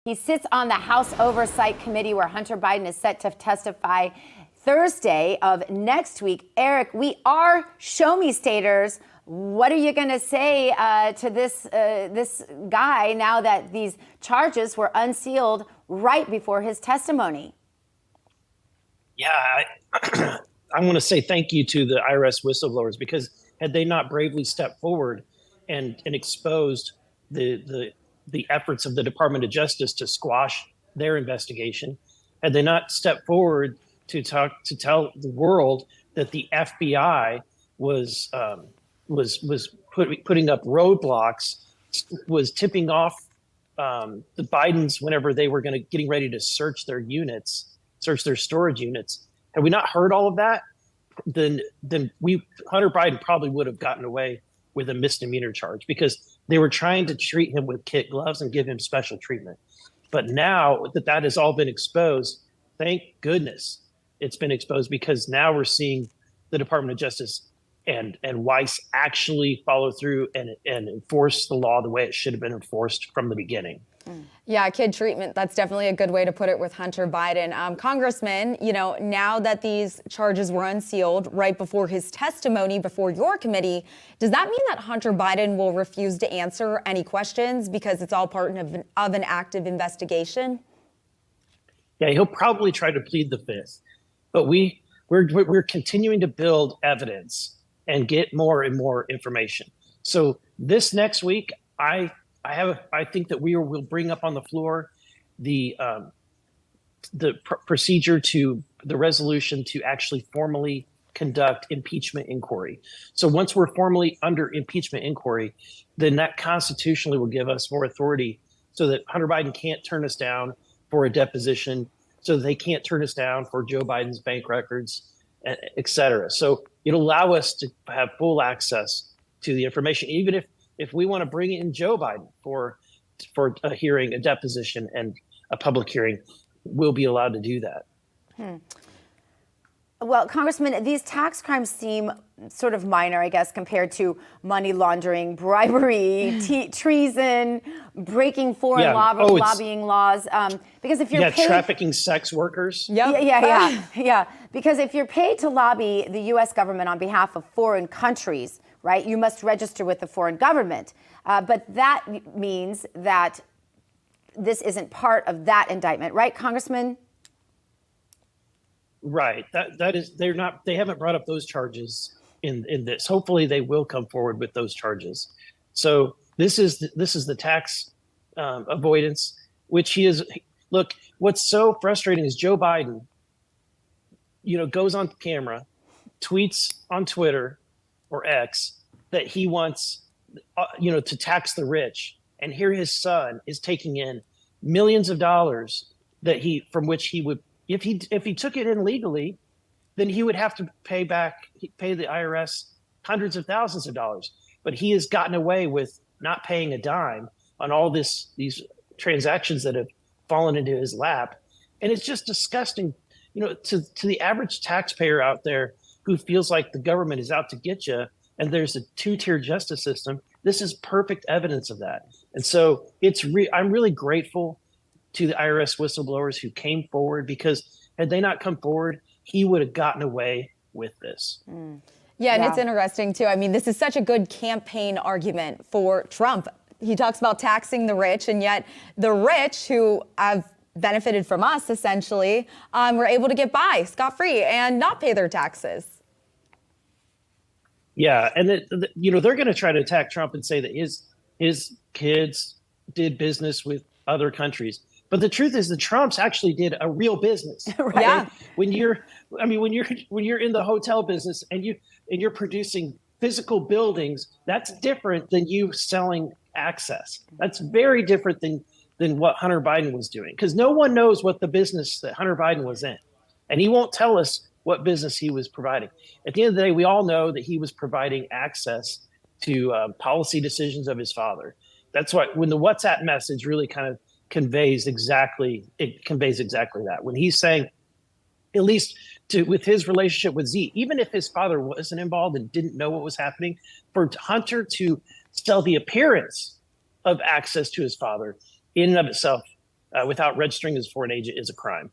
He sits on the House Oversight Committee where Hunter Biden is set to testify Thursday of next week. Eric, we are show me staters. What are you going to say to this guy now that these charges were unsealed right before his testimony? Yeah, I want to say thank you to the IRS whistleblowers, because had they not bravely stepped forward and exposed the efforts of the Department of Justice to squash their investigation, had they not stepped forward to tell the world that the FBI was putting up roadblocks, was tipping off the Bidens whenever they were getting ready to search their storage units. Had we not heard all of that, then Hunter Biden probably would have gotten away with a misdemeanor charge, because they were trying to treat him with kid gloves and give him special treatment. But now that has all been exposed, thank goodness it's been exposed, because now we're seeing the Department of Justice and Weiss actually follow through and enforce the law the way it should have been enforced from the beginning. Yeah, kid treatment. That's definitely a good way to put it with Hunter Biden. Congressman, now that these charges were unsealed right before his testimony before your committee, does that mean that Hunter Biden will refuse to answer any questions because it's all part of an active investigation? Yeah, he'll probably try to plead the fifth, but we're continuing to build evidence and get more and more information. So this next week, I think that we'll bring up on the floor the procedure to the resolution to actually formally conduct impeachment inquiry. So once we're formally under impeachment inquiry, then that constitutionally will give us more authority, so that Hunter Biden can't turn us down for a deposition, so that they can't turn us down for Joe Biden's bank records, et cetera. So it'll allow us to have full access to the information, even if we want to bring in Joe Biden for a hearing, a deposition, and a public hearing, we'll be allowed to do that. Well, Congressman, these tax crimes seem sort of minor, I guess, compared to money laundering, bribery, treason, breaking foreign lobbying laws. Because if you're paid, trafficking sex workers. Yep. Yeah. Because if you're paid to lobby the U.S. government on behalf of foreign countries, right, you must register with the foreign government. But that means that this isn't part of that indictment, right, Congressman? Right. They haven't brought up those charges in this. Hopefully they will come forward with those charges. So this is the tax avoidance, which he is. Look, what's so frustrating is Joe Biden, goes on camera, tweets on Twitter or X that he wants, to tax the rich. And here his son is taking in millions of dollars from which he would, if he took it in legally, then he would have to pay the IRS hundreds of thousands of dollars. But he has gotten away with not paying a dime on all these transactions that have fallen into his lap. And it's just disgusting, to the average taxpayer out there who feels like the government is out to get you and there's a two-tier justice system. This is perfect evidence of that. And so I'm really grateful to the IRS whistleblowers who came forward, because had they not come forward, he would have gotten away with this. Yeah, and it's interesting, too. I mean, this is such a good campaign argument for Trump. He talks about taxing the rich, and yet the rich who have benefited from us, essentially, were able to get by scot-free and not pay their taxes. Yeah, and they're going to try to attack Trump and say that his kids did business with other countries. But the truth is, the Trumps actually did a real business. Right? Yeah. When you're in the hotel business and you're producing physical buildings, that's different than you selling access. That's very different than what Hunter Biden was doing, because no one knows what the business that Hunter Biden was in, and he won't tell us what business he was providing. At the end of the day, we all know that he was providing access to policy decisions of his father. That's why when the WhatsApp message really kind of conveys exactly that. When he's saying, at least with his relationship with Z, even if his father wasn't involved and didn't know what was happening, for Hunter to sell the appearance of access to his father in and of itself without registering as a foreign agent is a crime.